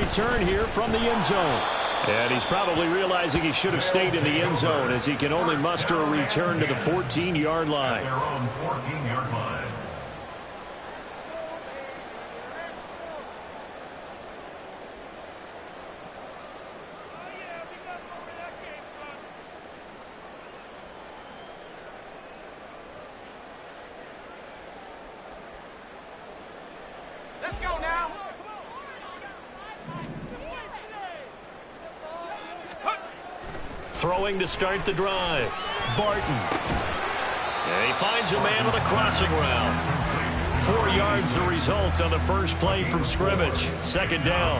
return here from the end zone. And he's probably realizing he should have stayed in the end zone as he can only muster a return to the 14-yard line. Their own 14-yard line. Let's go now. Throwing to start the drive. Barton. And he finds a man on the crossing route. 4 yards the result on the first play from scrimmage. Second down.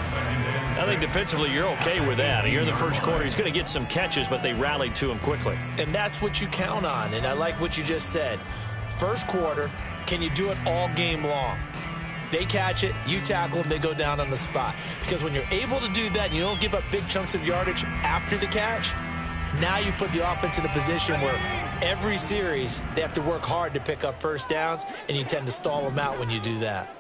I think defensively you're okay with that. You're in the first quarter. He's going to get some catches, but they rallied to him quickly. And that's what you count on, and I like what you just said. First quarter, can you do it all game long? They catch it, you tackle them, they go down on the spot. Because when you're able to do that and you don't give up big chunks of yardage after the catch, now you put the offense in a position where every series they have to work hard to pick up first downs, and you tend to stall them out when you do that.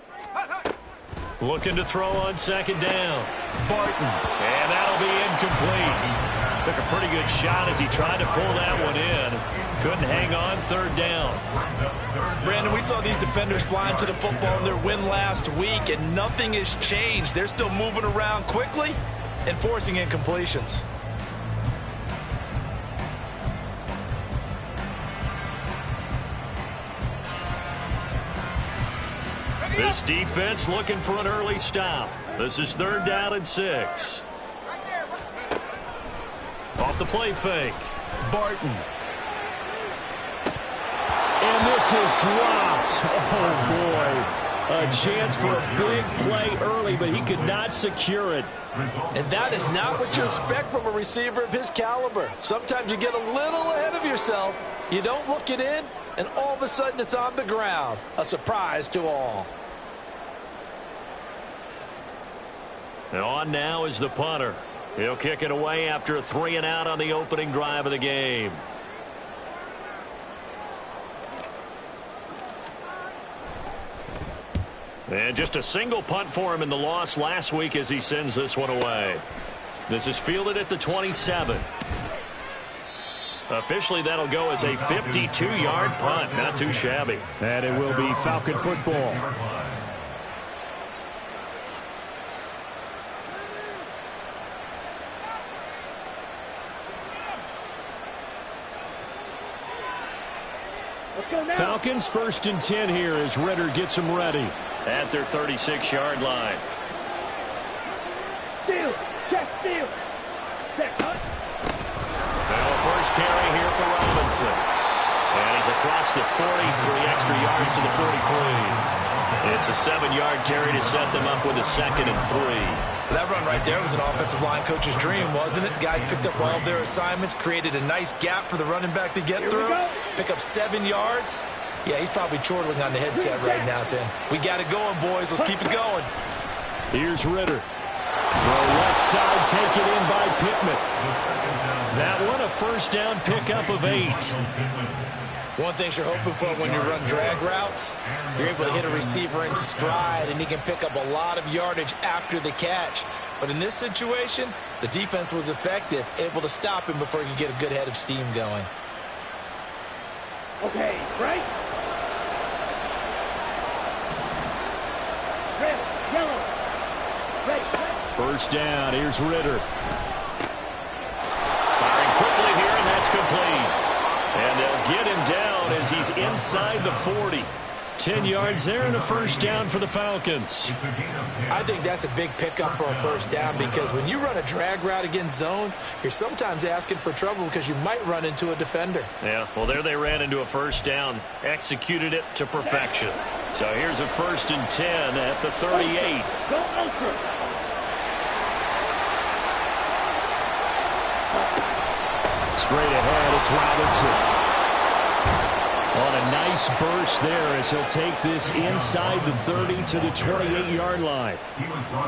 Looking to throw on second down. Barton. And that'll be incomplete. Took a pretty good shot as he tried to pull that one in. Couldn't hang on third down. Brandon, we saw these defenders flying to the football in their win last week, and nothing has changed. They're still moving around quickly and forcing incompletions. This defense looking for an early stop. This is 3rd down and 6. Off the play fake. Barton. And this is dropped. Oh, boy. A chance for a big play early, but he could not secure it. And that is not what you expect from a receiver of his caliber. Sometimes you get a little ahead of yourself. You don't look it in, and all of a sudden it's on the ground. A surprise to all. And on now is the punter. He'll kick it away after a 3-and-out on the opening drive of the game. And just a single punt for him in the loss last week as he sends this one away. This is fielded at the 27. Officially, that'll go as a 52-yard punt. Not too shabby. And it will be Falcon football. Falcons 1st and 10 here as Ritter gets them ready at their 36-yard line. Steal, check, steal. Check, Well, first carry here for Robinson. And he's across the 40, 3 extra yards to the 43. It's a 7-yard carry to set them up with a 2nd and 3. That run right there was an offensive line coach's dream, wasn't it? Guys picked up all of their assignments, created a nice gap for the running back to get through, pick up 7 yards. Yeah, he's probably chortling on the headset right now saying, we got it going, boys. Let's keep it going. Here's Ritter. Throw left side, taken in by Pittman. That one a first down pickup of 8. One thing you're hoping for when you run drag routes, you're able to hit a receiver in stride, and he can pick up a lot of yardage after the catch. But in this situation, the defense was effective, able to stop him before he could get a good head of steam going. Okay, right? Red, yellow, red. First down, here's Ritter. Firing quickly here, and that's complete. And they'll get him down as he's inside the 40. 10 yards there and a first down for the Falcons. I think that's a big pickup for a first down because when you run a drag route against zone, you're sometimes asking for trouble because you might run into a defender. Yeah, well, there they ran into a first down, executed it to perfection. So here's a 1st and 10 at the 38. Go ultra. Straight ahead, it's Robinson. On a nice burst there as he'll take this inside the 30 to the 28-yard line.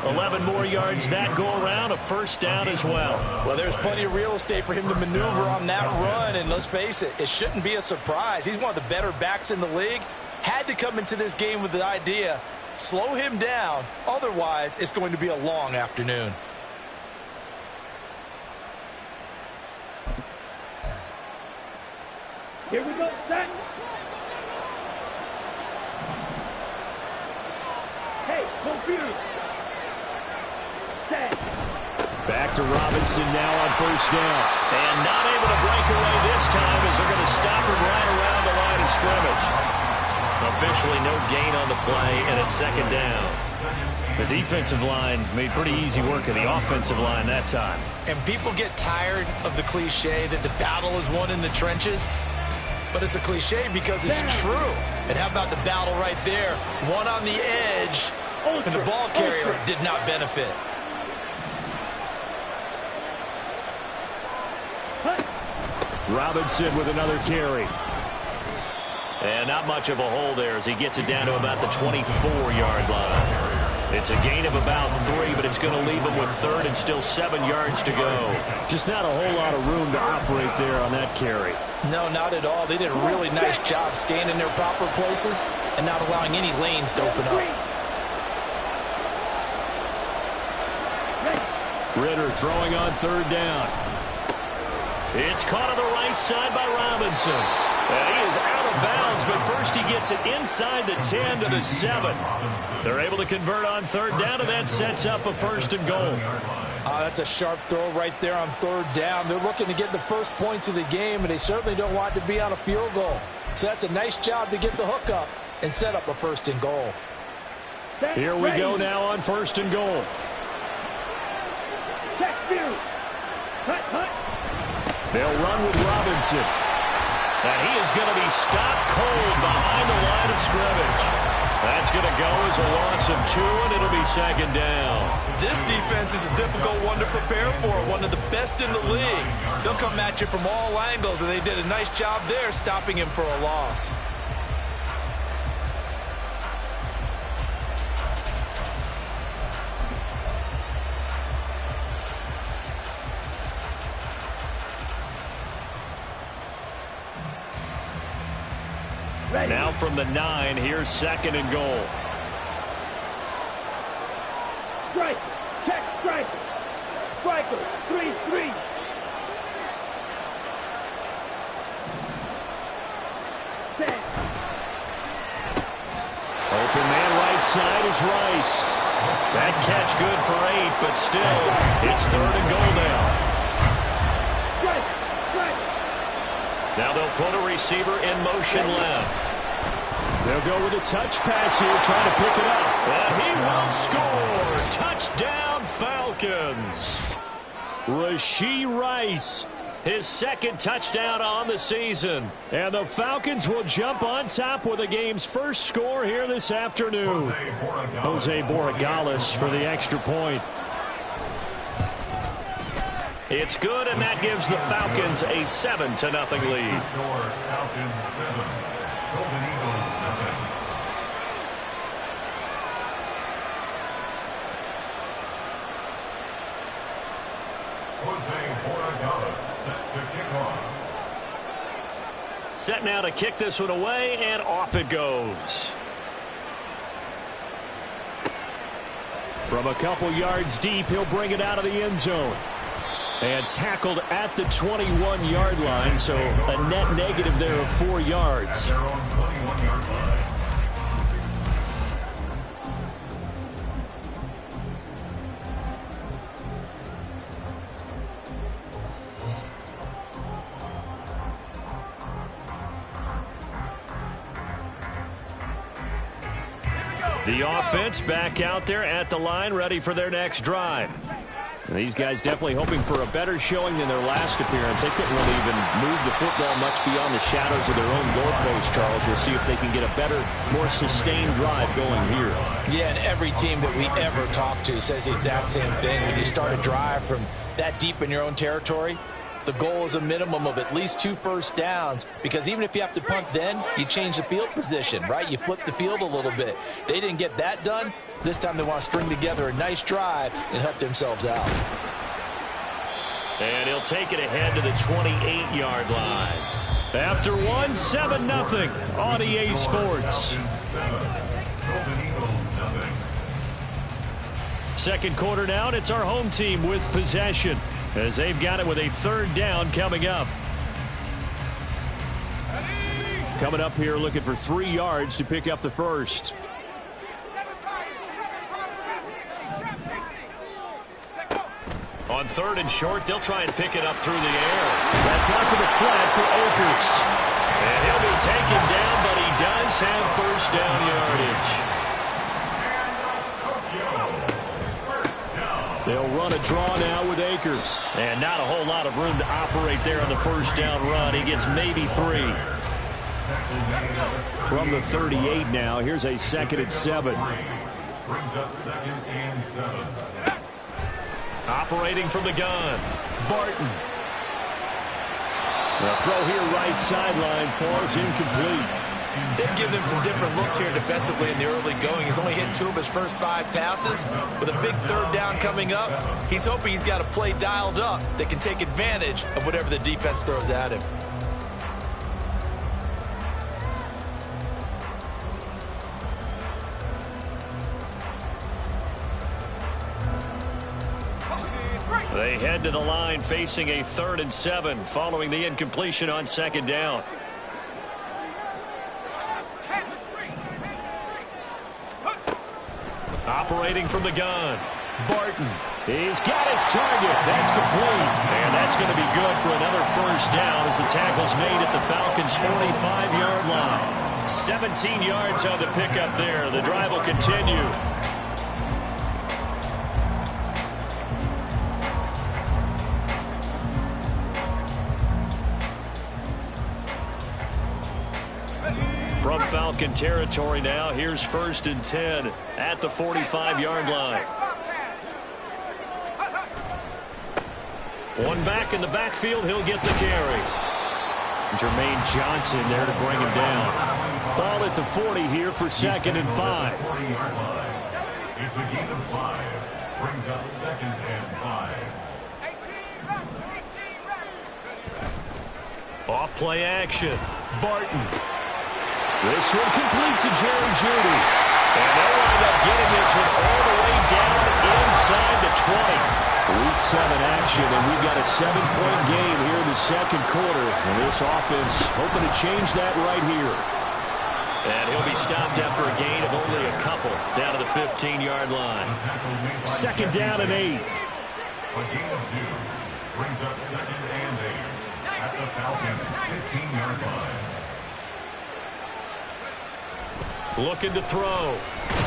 11 more yards that go around, a first down as well. Well, there's plenty of real estate for him to maneuver on that run, and let's face it, it shouldn't be a surprise. He's one of the better backs in the league. Had to come into this game with the idea Slow him down. Otherwise, it's going to be a long afternoon. Here we go, set. Hey, confused. Set. Back to Robinson now on first down. And not able to break away this time as they're going to stop him right around the line of scrimmage. Officially no gain on the play, and it's second down. The defensive line made pretty easy work of the offensive line that time. And people get tired of the cliche that the battle is won in the trenches. But it's a cliche because it's true. And how about the battle right there? One on the edge, and the ball carrier did not benefit. Robinson with another carry. And not much of a hole there as he gets it down to about the 24-yard line. It's a gain of about 3, but it's going to leave him with third and still 7 yards to go. Just not a whole lot of room to operate there on that carry. No, not at all. They did a really nice job staying in their proper places and not allowing any lanes to open up. Ritter throwing on third down. It's caught on the right side by Robinson. He is out of bounds, but first he gets it inside the 10 to the 7. They're able to convert on third down, and that sets up a first and goal. That's a sharp throw right there on third down. They're looking to get the first points of the game, and they certainly don't want to be on a field goal. So that's a nice job to get the hook up and set up a first and goal. Here we go now on first and goal. Check view. Hut. They'll run with Robinson. And he is going to be stopped cold behind the line of scrimmage. That's going to go as a loss of 2, and it'll be second down. This defense is a difficult one to prepare for, one of the best in the league. They'll come at you from all angles, and they did a nice job there stopping him for a loss. Now from the 9, here's second and goal. Strike. Check strike. Striker. 3-3. Set. Open man right side is Rice. That catch good for 8, but still, it's third and goal now. Now they'll put a receiver in motion left. They'll go with a touch pass here, trying to pick it up. And he will score. Touchdown, Falcons. Rashee Rice, his second touchdown on the season. And the Falcons will jump on top with the game's first score here this afternoon. Jose Borregales for the extra point. It's good, and that gives the Falcons a 7-0 lead. Set now to kick this one away, and off it goes. From a couple yards deep, he'll bring it out of the end zone. And tackled at the 21-yard line, so a net negative there of 4 yards. The offense back out there at the line, ready for their next drive. And these guys definitely hoping for a better showing than their last appearance. They couldn't really even move the football much beyond the shadows of their own goalpost, Charles. We'll see if they can get a better, more sustained drive going here. Yeah, and every team that we ever talk to says the exact same thing. When you start a drive from that deep in your own territory, the goal is a minimum of at least 2 first downs, because even if you have to punt then, you change the field position, right? You flip the field a little bit. They didn't get that done. This time they want to string together a nice drive and help themselves out. And he'll take it ahead to the 28-yard line. After one, 7-0 on EA Sports. Second quarter now, and it's our home team with possession as they've got it with a third down coming up. Coming up here looking for 3 yards to pick up the first. On third and short, they'll try and pick it up through the air. That's out to the flat for Akers. And he'll be taken down, but he does have first down yardage. They'll run a draw now with Akers. And not a whole lot of room to operate there on the first down run. He gets maybe 3. From the 38 now, here's a 2nd and 7. Brings up 2nd and 7. Operating from the gun, Barton. The throw here right sideline falls incomplete. They've given him some different looks here defensively in the early going. He's only hit 2 of his first 5 passes. With a big third down coming up, he's hoping he's got a play dialed up that can take advantage of whatever the defense throws at him. They head to the line facing a 3rd and 7 following the incompletion on 2nd down. Operating from the gun, Barton. He's got his target. That's complete. And that's going to be good for another first down as the tackle's made at the Falcons' 45-yard line. 17 yards on the pickup there. The drive will continue. From Falcon territory now, here's 1st and 10 at the 45-yard line. One back in the backfield, he'll get the carry. Jermaine Johnson there to bring him down. Ball at the 40 here for 2nd and 5. It's a gain of 5. Brings up 2nd and 5. Off play action, Barton. This one complete to Jerry Jeudy. And they'll wind up getting this one all the way down inside the 20. Week 7 action, and we've got a 7-point game here in the 2nd quarter. And this offense hoping to change that right here. And he'll be stopped after a gain of only a couple down to the 15-yard line. 2nd down and 8. A gain of 2. Brings up 2nd and 8 at the Falcons' 15-yard line. Looking to throw.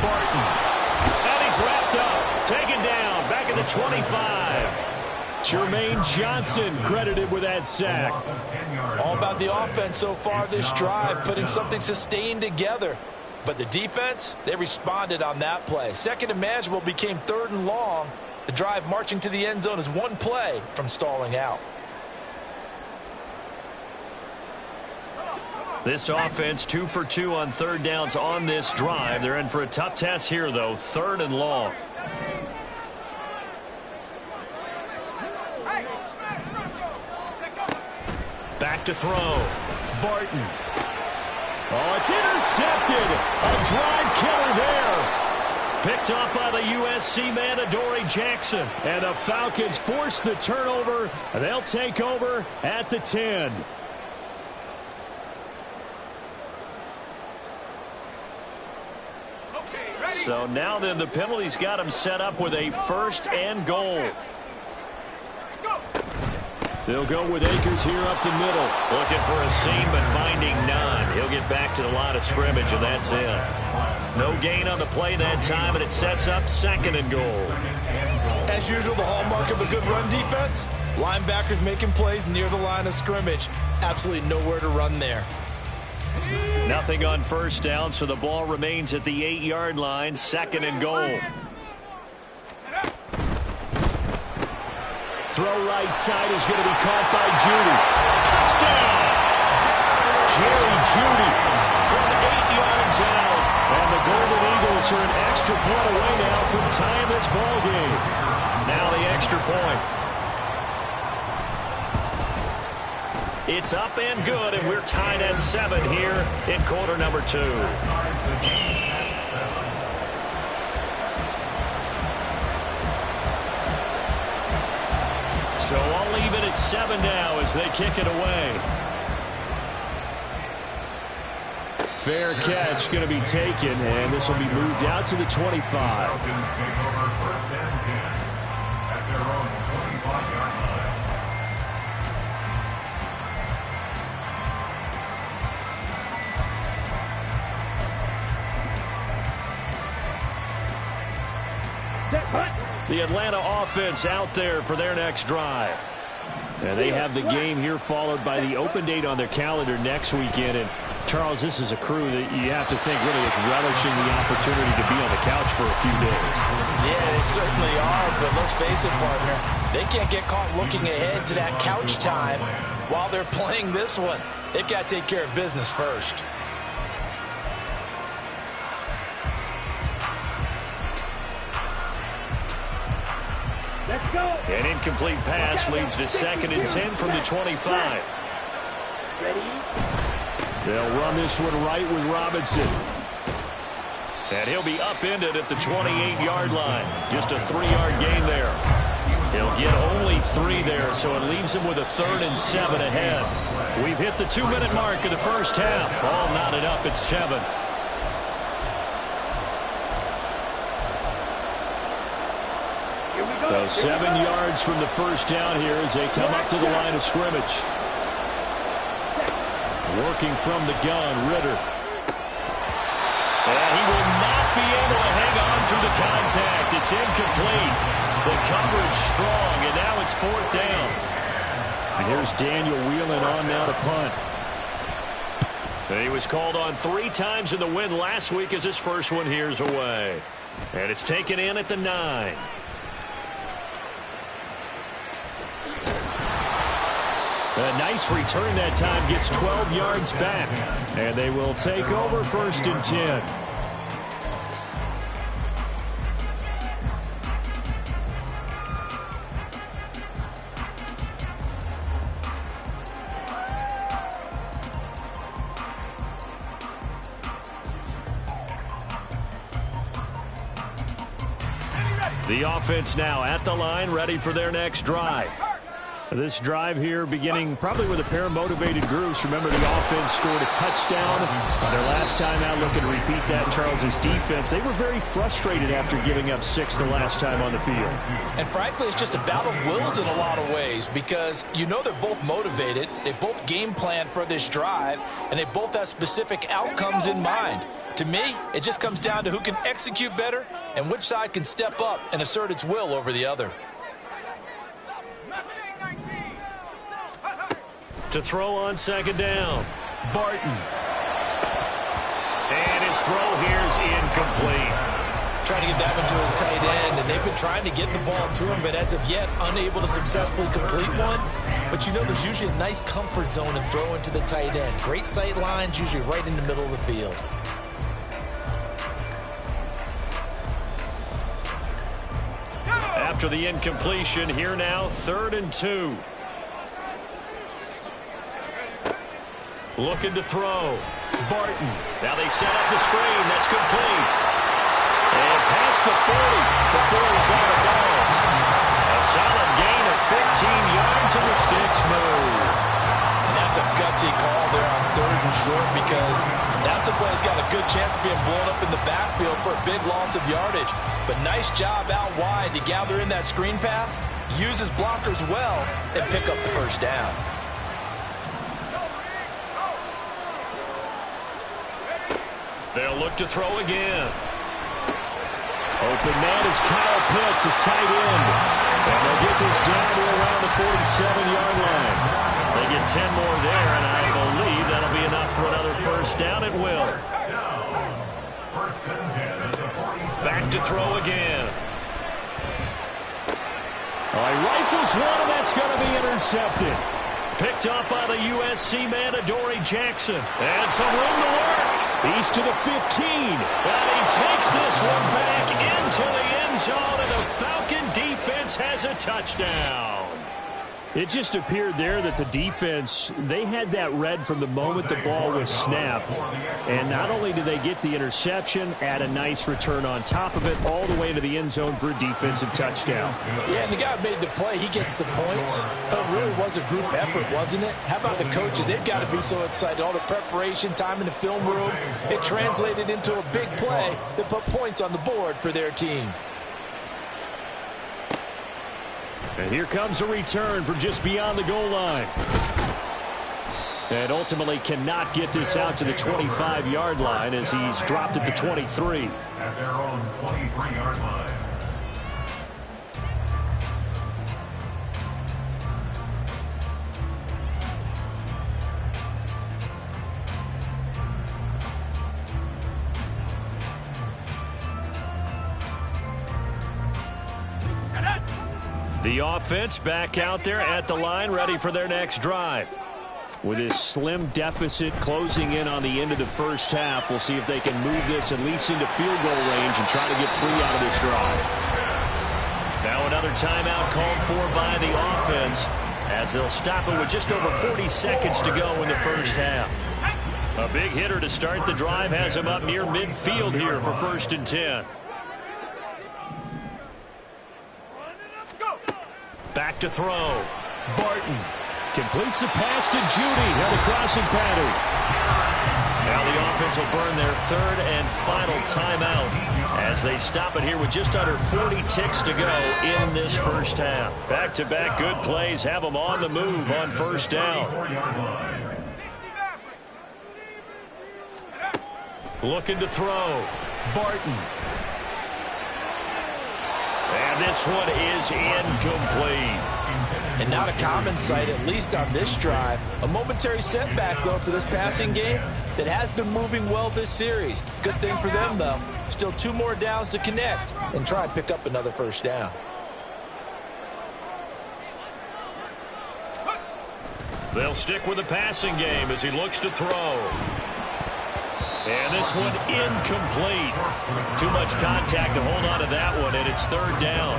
Barton. And he's wrapped up. Taken down. Back at the 25. Jermaine Johnson credited with that sack. All about the offense so far this drive, putting something sustained together. But the defense, they responded on that play. 2nd and manageable became 3rd and long. The drive marching to the end zone is one play from stalling out. This offense 2 for 2 on 3rd downs on this drive. They're in for a tough test here, though. 3rd and long. Back to throw. Barton. Oh, it's intercepted. A drive killer there. Picked up by the USC man, Adoree Jackson. And the Falcons force the turnover. They'll take over at the 10. So now then the penalty's got him set up with a 1st and goal. They'll go with Akers here up the middle. Looking for a seam but finding none. He'll get back to the line of scrimmage and that's it. No gain on the play that time and it sets up 2nd and goal. As usual, the hallmark of a good run defense, linebackers making plays near the line of scrimmage. Absolutely nowhere to run there. Nothing on 1st down, so the ball remains at the 8-yard line, 2nd and goal. Throw right side is going to be caught by Jeudy. Touchdown! Jerry Jeudy from 8 yards out. And the Golden Eagles are an extra point away now from tying this ball game. Now the extra point. It's up and good, and we're tied at 7 here in quarter number 2. So I'll leave it at 7 now as they kick it away. Fair catch going to be taken, and this will be moved out to the 25. Falcons take over 1st and 10 at their own 25-yard line. Set, punt. The Atlanta offense out there for their next drive. And they have the game here followed by the open date on their calendar next weekend. And Charles, this is a crew that you have to think really is relishing the opportunity to be on the couch for a few days. Yeah, they certainly are, but let's face it, partner. They can't get caught looking ahead to that couch time while they're playing this one. They've got to take care of business first. Let's go. An incomplete pass leads to 2nd and 10 from the 25. Ready? They'll run this one right with Robinson. And he'll be upended at the 28-yard line. Just a 3-yard gain there. He'll get only 3 there, so it leaves him with a 3rd and 7 ahead. We've hit the 2-minute mark of the first half. All knotted up at 7. So 7 yards from the first down here as they come up to the line of scrimmage. Working from the gun, Ritter. And he will not be able to hang on through the contact. It's incomplete. The coverage strong, and now it's 4th down. And here's Daniel wheeling on now to punt. And he was called on 3 times in the win last week as his first one here's away. And it's taken in at the 9. A nice return that time, gets 12 yards back. And they will take over 1st and 10. The offense now at the line, ready for their next drive. This drive here beginning probably with a pair of motivated groups. Remember, the offense scored a touchdown on their last time out. Looking to repeat that. Charles's defense, they were very frustrated after giving up 6 the last time on the field. And frankly, it's just a battle of wills in a lot of ways because you know they're both motivated. They both game plan for this drive, and they both have specific outcomes in mind. To me, it just comes down to who can execute better and which side can step up and assert its will over the other. To throw on 2nd down, Barton. And his throw here's incomplete. Trying to get that one to his tight end, and they've been trying to get the ball to him, but as of yet, unable to successfully complete one. But you know there's usually a nice comfort zone in throwing to the tight end. Great sight lines, usually right in the middle of the field. After the incompletion, here now, 3rd and 2. Looking to throw. Barton. Now they set up the screen. That's complete. And past the 40 before he's out of bounds. A solid gain of 15 yards and the sticks move. And that's a gutsy call there on 3rd and short because that's a play that's got a good chance of being blown up in the backfield for a big loss of yardage. But nice job out wide to gather in that screen pass, use his blockers well, and pick up the first down. They'll look to throw again. Open man is Kyle Pitts, his tight end. And they'll get this down to around the 47-yard line. They get 10 more there, and I believe that'll be enough for another first down. It will. Back to throw again. He rifles one, and that's going to be intercepted. Picked up by the USC man, Adoree Jackson. And some room to work. He's to the 15. And he takes this one back into the end zone, and the Falcon defense has a touchdown. It just appeared there that the defense, they had that read from the moment the ball was snapped. And not only did they get the interception, add a nice return on top of it, all the way to the end zone for a defensive touchdown. Yeah, and the guy made the play. He gets the points. But it really was a group effort, wasn't it? How about the coaches? They've got to be so excited. All the preparation, time in the film room, it translated into a big play that put points on the board for their team. And here comes a return from just beyond the goal line. And ultimately cannot get this out to the 25-yard line as he's dropped at the 23. At their own 23-yard line. The offense back out there at the line, ready for their next drive. With this slim deficit closing in on the end of the first half, we'll see if they can move this at least into field goal range and try to get 3 out of this drive. Now another timeout called for by the offense as they'll stop it with just over 40 seconds to go in the first half. A big hitter to start the drive has him up near midfield here for 1st and 10. Back to throw. Barton completes the pass to Judy on the crossing pattern. Now the offense will burn their 3rd and final timeout as they stop it here with just under 40 ticks to go in this first half. Back-to-back good plays have them on the move on 1st down. Looking to throw. Barton. And this one is incomplete. And not a common sight, at least on this drive. A momentary setback, though, for this passing game that has been moving well this series. Good thing for them, though. Still 2 more downs to connect and try and pick up another 1st down. They'll stick with the passing game as he looks to throw. And this one incomplete. Too much contact to hold on to that one, and it's 3rd down.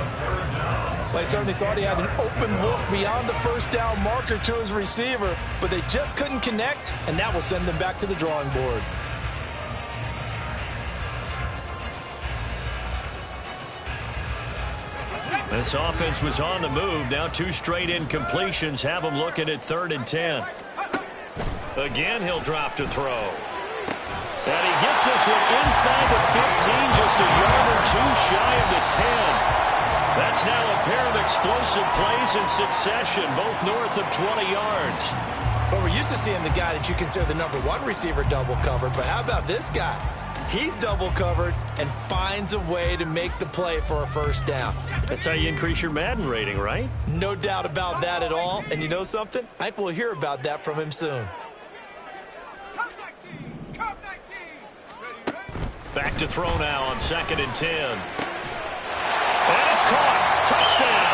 Well, I certainly thought he had an open look beyond the 1st down marker to his receiver, but they just couldn't connect, and that will send them back to the drawing board. This offense was on the move. Now 2 straight incompletions have them looking at 3rd and 10. Again, he'll drop to throw. And he gets this one inside the 15, just a yard or 2 shy of the 10. That's now a pair of explosive plays in succession, both north of 20 yards. Well, we're used to seeing the guy that you consider the #1 receiver double covered, but how about this guy? He's double covered and finds a way to make the play for a 1st down. That's how you increase your Madden rating, right? No doubt about that at all. And you know something? I think we'll hear about that from him soon. Back to throw now on 2nd and 10. And it's caught. Touchdown.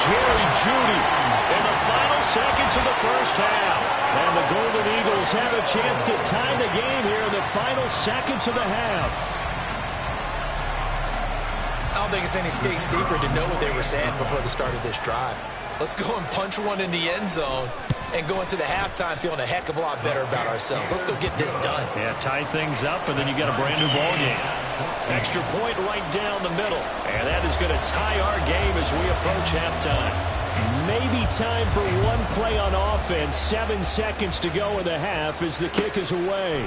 Jerry Jeudy in the final seconds of the first half. And the Golden Eagles have a chance to tie the game here in the final seconds of the half. I don't think it's any state secret to know what they were saying before the start of this drive. Let's go and punch one in the end zone and go into the halftime feeling a heck of a lot better about ourselves. Let's go get this done. Yeah, tie things up, and then you got a brand new ball game. Extra point right down the middle. And that is going to tie our game as we approach halftime. Maybe time for one play on offense. 7 seconds to go in the half as the kick is away.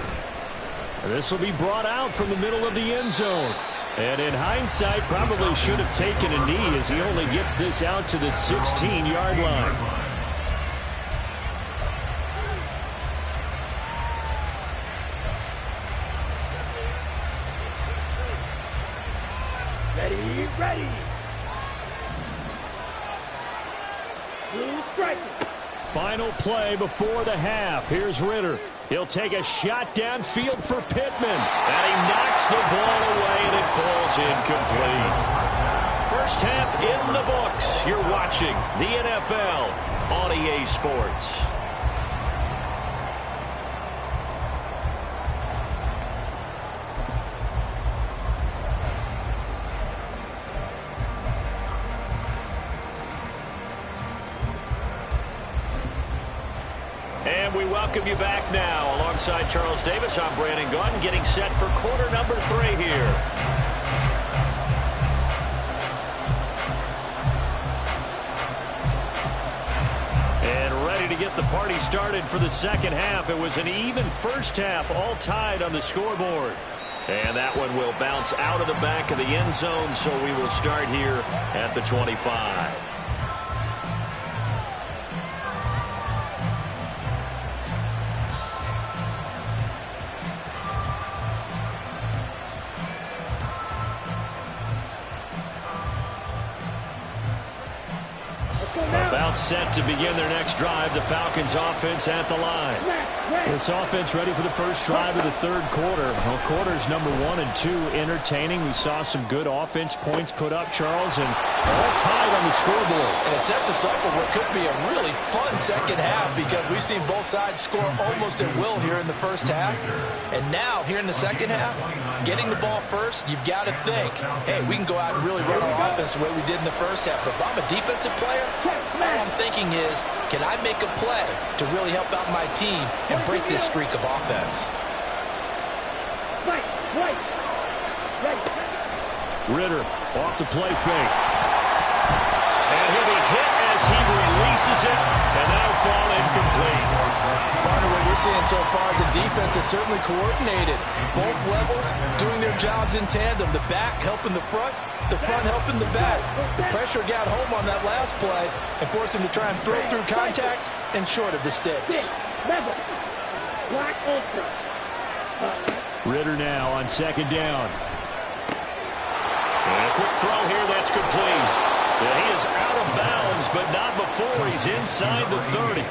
And this will be brought out from the middle of the end zone. And in hindsight, probably should have taken a knee as he only gets this out to the 16-yard line. Ready. Blue striker. Final play before the half. Here's Ritter. He'll take a shot downfield for Pittman. And he knocks the ball away, and it falls incomplete. First half in the books. You're watching the NFL on EA Sports. we welcome you back now. Alongside Charles Davis, I'm Brandon Gaudin, getting set for quarter number 3 here. And ready to get the party started for the second half. It was an even first half, all tied on the scoreboard. And that one will bounce out of the back of the end zone, so we will start here at the 25. About set to begin their next drive. The Falcons offense at the line. This offense ready for the first drive of the third quarter. Well, quarters number 1 and 2 entertaining. We saw some good offense points put up, Charles, and all tied on the scoreboard. And it sets us up for what could be a really fun second half because we've seen both sides score almost at will here in the first half. And now, here in the second half, getting the ball first, you've got to think, hey, we can go out and really run our offense the way we did in the first half. But if I'm a defensive player, all I'm thinking is, can I make a play to really help out my team and break this streak of offense? Ritter off the play fake. And he'll be hit as he releases it, and that'll fall incomplete. Partner, what we're seeing so far is a defense that's certainly coordinated. Both levels doing their jobs in tandem. The back helping the front helping the back. The pressure got home on that last play and forced him to try and throw through contact and short of the sticks. Ritter now on second down. And a quick throw here, that's complete. And he is out of bounds, but not before he's inside the 30.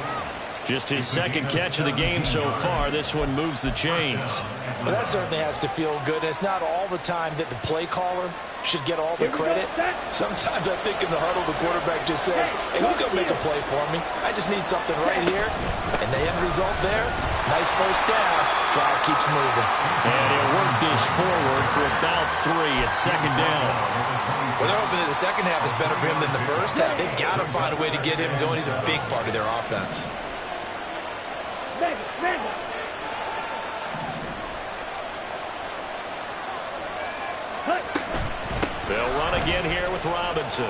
Just his second catch of the game so far. This one moves the chains. Well, that certainly has to feel good. It's not all the time that the play caller should get all the credit. Sometimes I think in the huddle, the quarterback just says, hey, who's going to make a play for me? I just need something right here. And the end result there, nice first down. Drive keeps moving. And he'll work this forward for about 3 at second down. Well, they're hoping that the second half is better for him than the first half. They've got to find a way to get him going. He's a big part of their offense. They'll run again here with Robinson.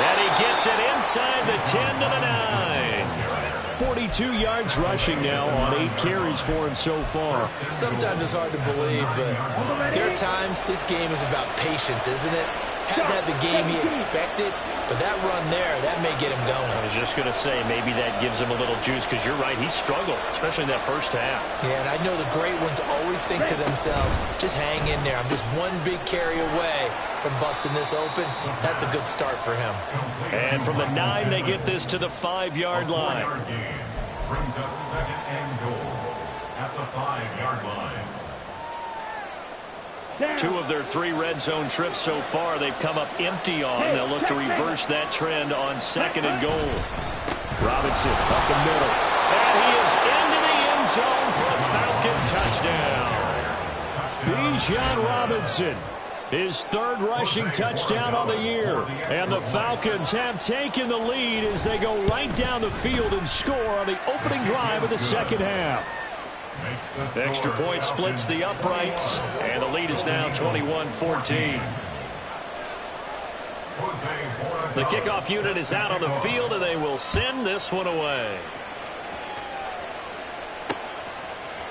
And he gets it inside the 10 to the 9. 42 yards rushing now on 8 carries for him so far. Sometimes it's hard to believe, but there are times this game is about patience, isn't it? Has had the game he expected, but that run there, that may get him going. I was just going to say, maybe that gives him a little juice, because you're right, he struggled, especially in that first half. Yeah, and I know the great ones always think to themselves, just hang in there. I'm just one big carry away from busting this open. That's a good start for him. And from the 9, they get this to the 5-yard line. Brings up second and goal at the 5-yard line. 2 of their 3 red zone trips so far, they've come up empty on. They'll look to reverse that trend on second and goal. Robinson up the middle. And he is into the end zone for a Falcon touchdown. Bijan Robinson, his 3rd rushing touchdown on the year. And the Falcons have taken the lead as they go right down the field and score on the opening drive of the second half. The extra point splits the uprights, and the lead is now 21-14. The kickoff unit is out on the field, and they will send this one away.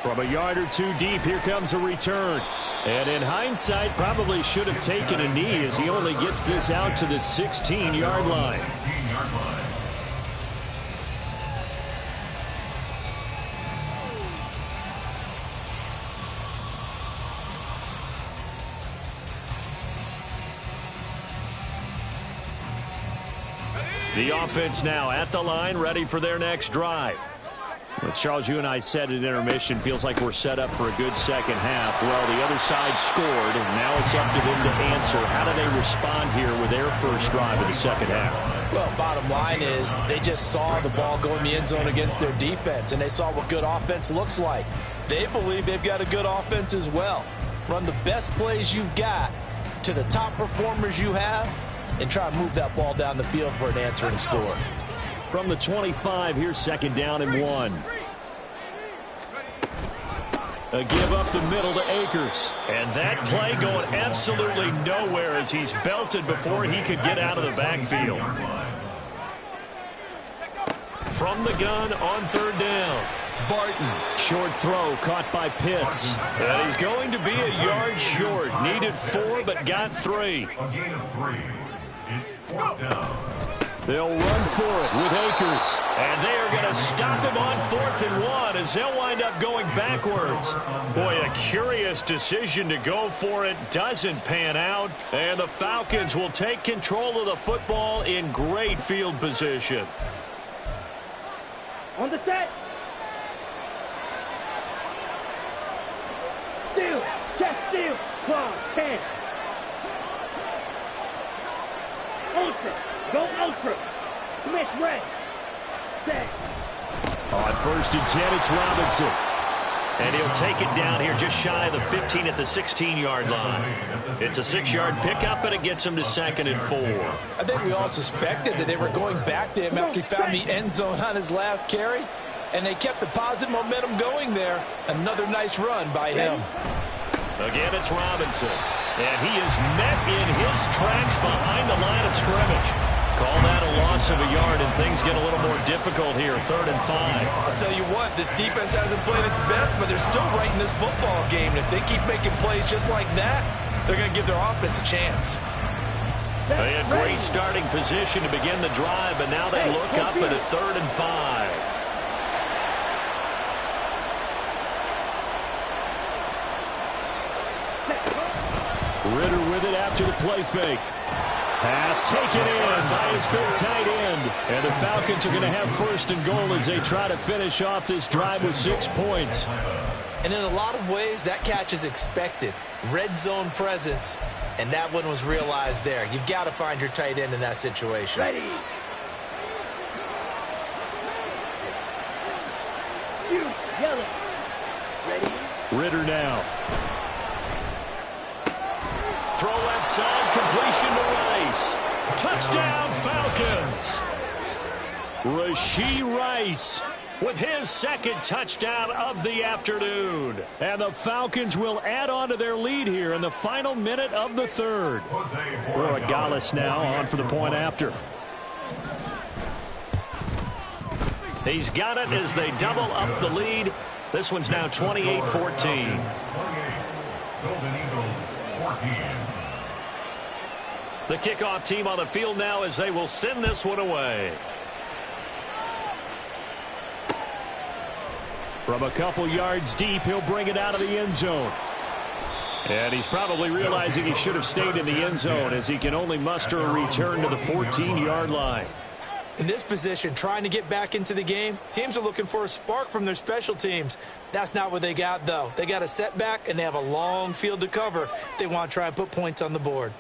From a yard or 2 deep, here comes a return. And in hindsight, probably should have taken a knee as he only gets this out to the 16-yard line. The offense now at the line, ready for their next drive. Well, Charles, you and I said at intermission, feels like we're set up for a good second half. Well, the other side scored, and now it's up to them to answer. How do they respond here with their first drive of the second half? Well, bottom line is they just saw the ball go in the end zone against their defense, and they saw what good offense looks like. They believe they've got a good offense as well. Run the best plays you've got to the top performers you have, and try to move that ball down the field for an answering score. From the 25, here's second down and 1. A give up the middle to Akers. And that play going absolutely nowhere as he's belted before he could get out of the backfield. From the gun on third down. Barton. Short throw caught by Pitts. And he's going to be a yard short. Needed 4 but got 3. A gain of 3. It's 4th down. They'll run for it with Akers. And they are going to stop him on 4th and 1 as they'll wind up going backwards. Boy, a curious decision to go for it. Doesn't pan out. And the Falcons will take control of the football in great field position. On the set. Steal. Chest steal. Claw. Hands. Ultra. Go ultra. Smith red. Set. On 1st and 10, it's Robinson. And he'll take it down here just shy of the 15 at the 16-yard line. It's a 6-yard pickup, and it gets him to 2nd and 4. I think we all suspected that they were going back to him after he found the end zone on his last carry, and they kept the positive momentum going there. Another nice run by him. Again, it's Robinson. And he is met in his tracks behind the line of scrimmage. Call that a loss of a yard, and things get a little more difficult here, 3rd and 5. I'll tell you what, this defense hasn't played its best, but they're still right in this football game. And if they keep making plays just like that, they're going to give their offense a chance. They had great starting position to begin the drive, but now they look up at a 3rd and 5. Ritter with it after the play fake. Pass taken in by his big tight end. And the Falcons are going to have 1st and goal as they try to finish off this drive with 6 points. And in a lot of ways, that catch is expected. Red zone presence, and that one was realized there. You've got to find your tight end in that situation. Ready. Shoot. Yellow. Ready. Ritter now. Throw left side, completion to Rice. Touchdown, Falcons. Rashee Rice With his 2nd touchdown of the afternoon. And the Falcons will add on to their lead here in the final minute of the 3rd. Borregales now on for the point after. He's got it as they double up the lead. This one's now 28-14. Golden Eagles 14. The kickoff team on the field now as they will send this one away. From a couple yards deep, he'll bring it out of the end zone. And he's probably realizing he should have stayed in the end zone as he can only muster a return to the 14-yard line. In this position, trying to get back into the game, teams are looking for a spark from their special teams. That's not what they got, though. They got a setback, and they have a long field to cover if they want to try and put points on the board.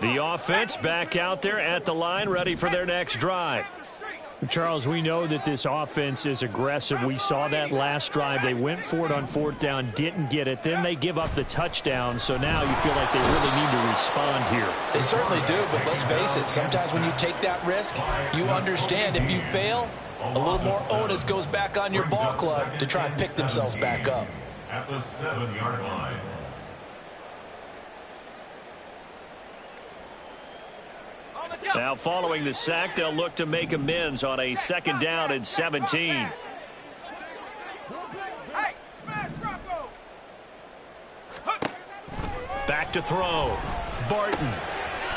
The offense back out there at the line, ready for their next drive. Charles, we know that this offense is aggressive. We saw that last drive. They went for it on 4th down, didn't get it. Then they give up the touchdown, so now you feel like they really need to respond here. They certainly do, but let's face it, sometimes when you take that risk, you understand if you fail, a little more onus goes back on your ball club to try and pick themselves back up. At the 7-yard line. Now following the sack, they'll look to make amends on a 2nd down and 17. Back to throw. Barton.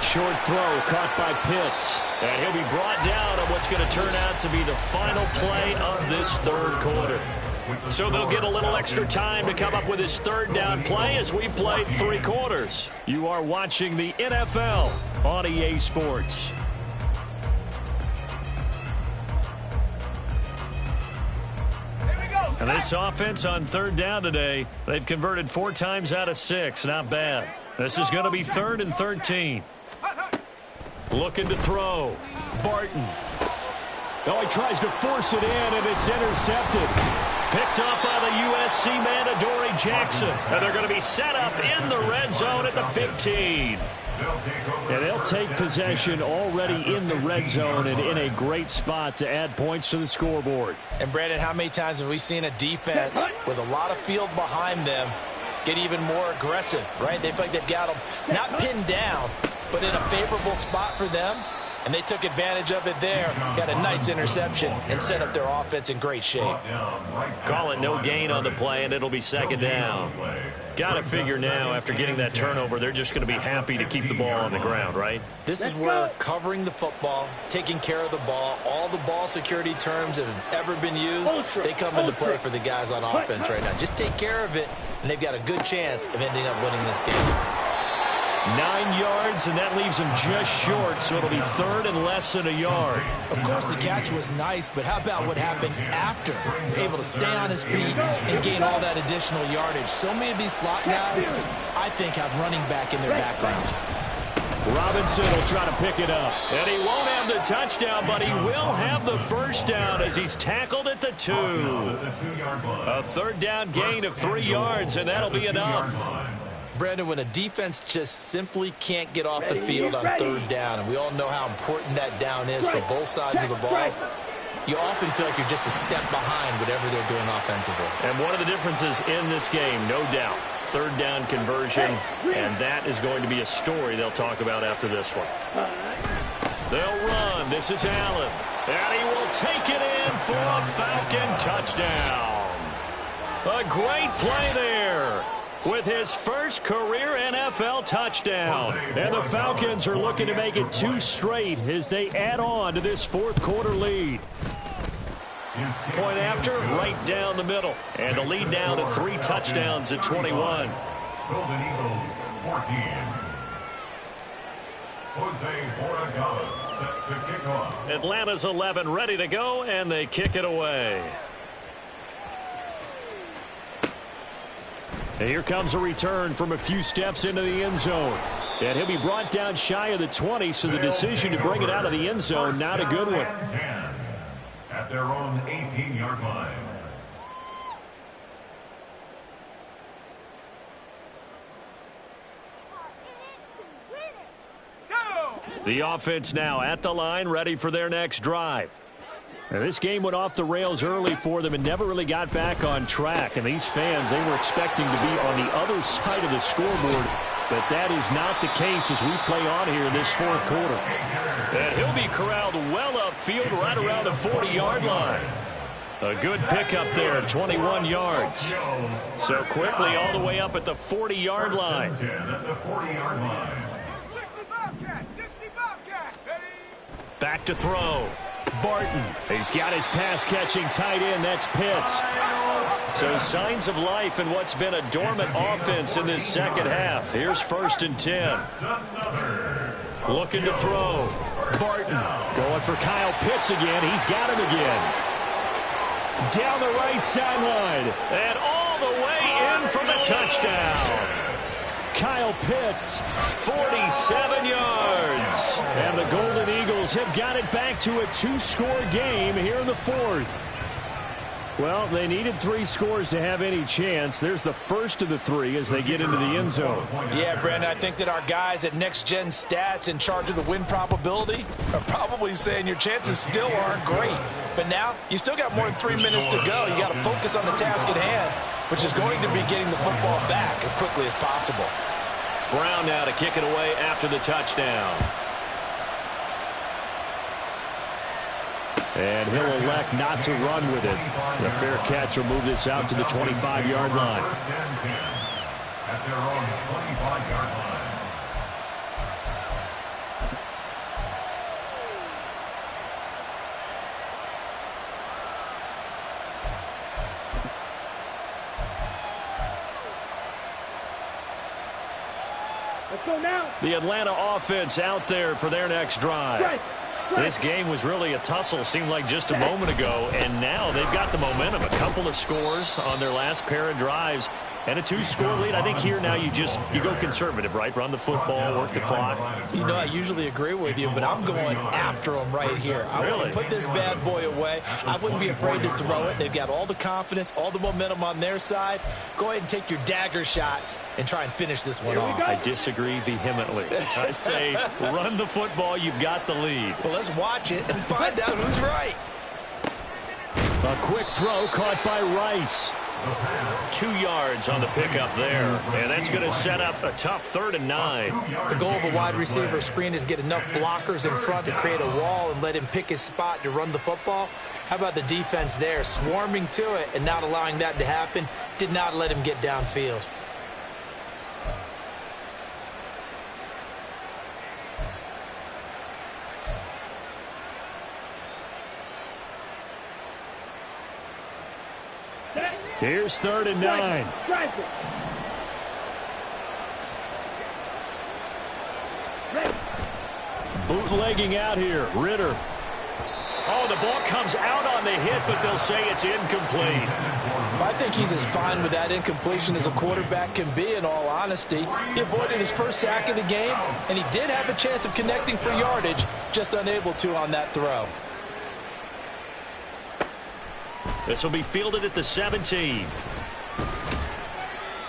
Short throw caught by Pitts. And he'll be brought down on what's going to turn out to be the final play of this 3rd quarter. So they'll get a little extra time to come up with his 3rd down play as we play 3 quarters. You are watching the NFL on EA Sports. And this offense on 3rd down today, they've converted 4 times out of 6. Not bad. This is going to be 3rd and 13. Looking to throw. Barton. Oh, he tries to force it in, and it's intercepted. Picked up by the USC man, Adoree Jackson. And they're going to be set up in the red zone at the 15. And they'll take possession already in the red zone and in a great spot to add points to the scoreboard. And, Brandon, how many times have we seen a defense with a lot of field behind them get even more aggressive, right? They feel like they've got them not pinned down, but in a favorable spot for them. And they took advantage of it there. Got a nice interception and set up their offense in great shape. Call it no gain on the play, and it'll be second down. Got to figure now, after getting that turnover, they're just going to be happy to keep the ball on the ground, right? This is where covering the football, taking care of the ball, all the ball security terms that have ever been used, they come into play for the guys on offense right now. Just take care of it, and they've got a good chance of ending up winning this game. 9 yards, and that leaves them just short, so it'll be third and less than a yard. Of course, the catch was nice, but how about what happened after? Able to stay on his feet and gain all that additional yardage. So many of these slot guys, I think, have running back in their background. Robinson will try to pick it up. And he won't have the touchdown, but he will have the first down as he's tackled at the 2. A third down gain of 3 yards, and that'll be enough. Brandon, when a defense just simply can't get off the field on third down, and we all know how important that down is for both sides of the ball, you often feel like you're just a step behind whatever they're doing offensively. And one of the differences in this game, no doubt, third down conversion, and that is going to be a story they'll talk about after this one. They'll run. This is Allen. And he will take it in for a Falcon touchdown. A great play there with his first career NFL touchdown. And the Falcons are looking to make it 2 straight as they add on to this fourth quarter lead. Point after, right down the middle. And the lead now to 3 touchdowns at 21. Golden Eagles 14. Jose Borregales set to kick off. Atlanta's 11 ready to go, and they kick it away. And here comes a return from a few steps into the end zone. And he'll be brought down shy of the 20, so the decision to bring it out of the end zone, not a good one. 10 at their own 18-yard line. The offense now at the line, ready for their next drive. Now, this game went off the rails early for them and never really got back on track. And these fans, they were expecting to be on the other side of the scoreboard. But that is not the case as we play on here in this fourth quarter. And he'll be corralled well upfield right around the 40-yard line. A good pickup there, 21 yards. So quickly all the way up at the 40-yard line. Back to throw. Barton. He's got his pass-catching tight end. That's Pitts. So signs of life in what's been a dormant offense in this second half. Here's 1st and 10. Looking to throw. Barton. Going for Kyle Pitts again. He's got him again. Down the right sideline. And all the way in for the touchdown. Kyle Pitts, 47 yards. And the Golden Eagles have got it back to a 2-score game here in the fourth. Well, they needed 3 scores to have any chance. There's the first of the 3 as they get into the end zone. Yeah, Brandon, I think that our guys at Next Gen Stats in charge of the win probability are probably saying your chances still aren't great. But now you still got more than 3 minutes to go. You got to focus on the task at hand, which is going to be getting the football back as quickly as possible. Brown now to kick it away after the touchdown. And he'll elect not to run with it. The fair catch will move this out to the 25-yard line. At their own 25-yard line. Let's go now. The Atlanta offense out there for their next drive. This game was really a tussle, seemed like just a moment ago, and now they've got the momentum. A couple of scores on their last pair of drives. And a 2-score lead. I think here now you go conservative, right? Run the football, work the clock. You know, I usually agree with you, but I'm going after them right here. I want to put this bad boy away. I wouldn't be afraid to throw it. They've got all the confidence, all the momentum on their side. Go ahead and take your dagger shots and try and finish this one off. I disagree vehemently. I say run the football. You've got the lead. Well, let's watch it and find out who's right. A quick throw caught by Rice. 2 yards on the pickup there, and that's going to set up a tough 3rd and 9. The goal of a wide receiver screen is get enough blockers in front to create a wall and let him pick his spot to run the football. How about the defense there, swarming to it and not allowing that to happen? Did not let him get downfield. Here's 3rd and 9. Bootlegging out here. Ritter. Oh, the ball comes out on the hit, but they'll say it's incomplete. I think he's as fine with that incompletion as a quarterback can be, in all honesty. He avoided his first sack of the game, and he did have a chance of connecting for yardage, just unable to on that throw. This will be fielded at the 17.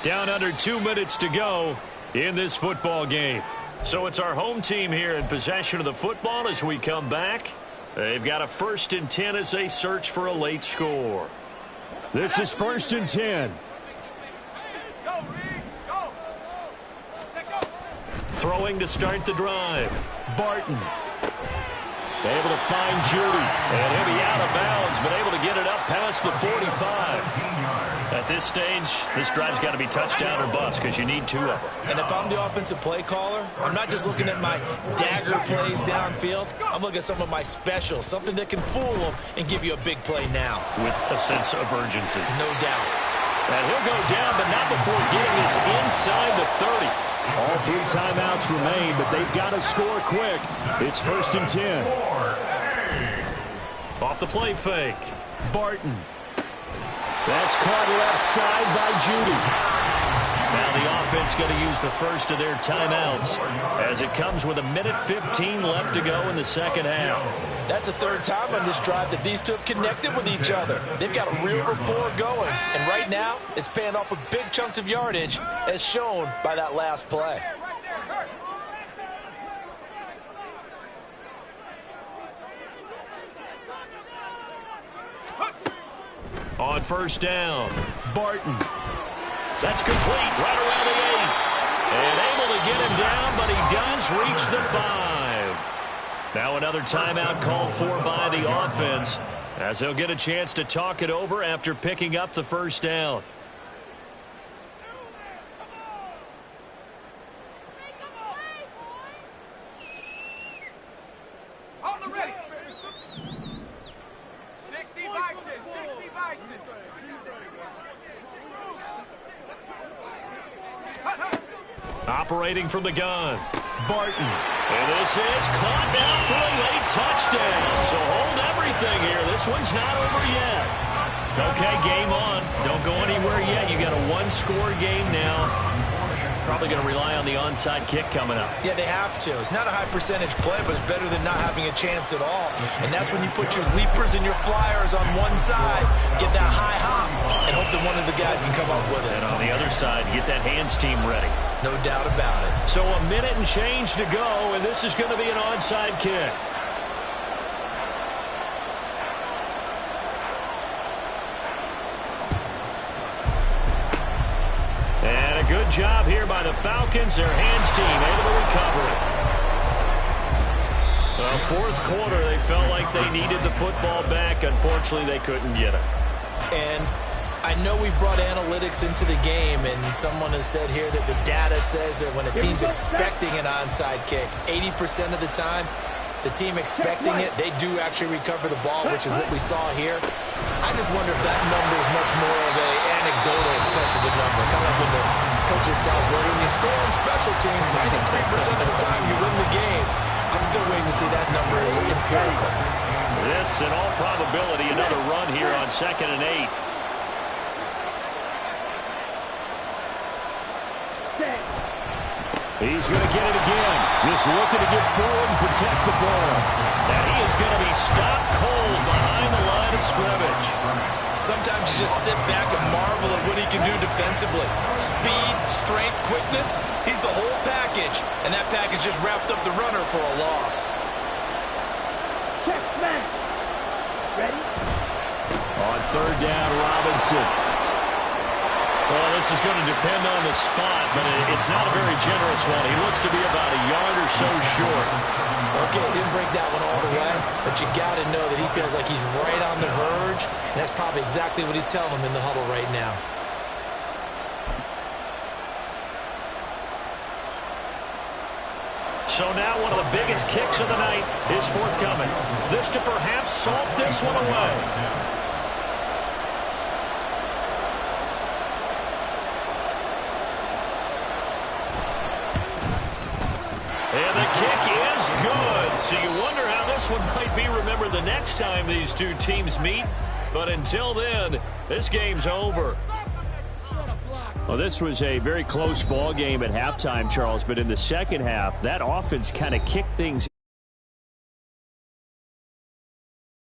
Down under 2 minutes to go in this football game. So it's our home team here in possession of the football as we come back. They've got a 1st and 10 as they search for a late score. This is 1st and 10. Throwing to start the drive. Barton. Able to find Judy. And he'll be out of bounds, but able to get it up past the 45. At this stage, this drive's got to be touchdown or bust because you need 2 of them. And if I'm the offensive play caller, I'm not just looking at my dagger plays downfield. I'm looking at some of my specials, something that can fool them and give you a big play now. With a sense of urgency. No doubt. And he'll go down, but not before getting this inside the 30. All 3 timeouts remain, but they've got to score quick. It's 1st and 10. Off the play fake. Barton. That's caught left side by Judy. Now the offense going to use the first of their timeouts as it comes with 1:15 left to go in the second half. That's the 3rd time on this drive that these 2 have connected with each other. They've got a real rapport going. And right now, it's paying off with big chunks of yardage, as shown by that last play. On 1st down, Barton. That's complete right around the 8. And able to get him down, but he does reach the 5. Now another timeout called for by the offense as they'll get a chance to talk it over after picking up the 1st down. On the ready. 60 Bison, 60 Bison. Operating from the gun, Barton. And this is caught down for a late touchdown. So hold everything here. This one's not over yet. Okay, game on. Don't go anywhere yet. You got a 1-score game now. Probably going to rely on the onside kick coming up. Yeah, they have to. It's not a high percentage play, but it's better than not having a chance at all. And that's when you put your leapers and your flyers on one side, get that high hop, and hope that one of the guys can come up with it. And on the other side, get that hands team ready. No doubt about it. So a minute and change to go, and this is going to be an onside kick. And a good job here by the Falcons. Their hands team able to recover it. Well, 4th quarter, they felt like they needed the football back. Unfortunately, they couldn't get it. And I know we brought analytics into the game, and someone has said here that the data says that when a team's expecting an onside kick, 80% of the time, the team expecting it, they do actually recover the ball, which is what we saw here. I just wonder if that number is much more of an anecdotal type of a number, kind of like when the coaches tell us, well, when you score on special teams, 93% of the time you win the game. I'm still waiting to see that number is empirical. This, in all probability, another run here on 2nd and 8. He's going to get it again. Just looking to get forward and protect the ball. And he is going to be stopped cold behind the line of scrimmage. Sometimes you just sit back and marvel at what he can do defensively. Speed, strength, quickness. He's the whole package. And that package just wrapped up the runner for a loss. Check, man. Ready? On third down, Robinson. Well, this is going to depend on the spot, but it's not a very generous one. He looks to be about a yard or so short. Okay, didn't break that one all the way, but you got to know that he feels like he's right on the verge, and that's probably exactly what he's telling him in the huddle right now. So now one of the biggest kicks of the night is forthcoming. This to perhaps salt this one away. And the kick is good. So you wonder how this one might be remembered the next time these two teams meet. But until then, this game's over. Well, this was a very close ball game at halftime, Charles, but in the second half, that offense kind of kicked things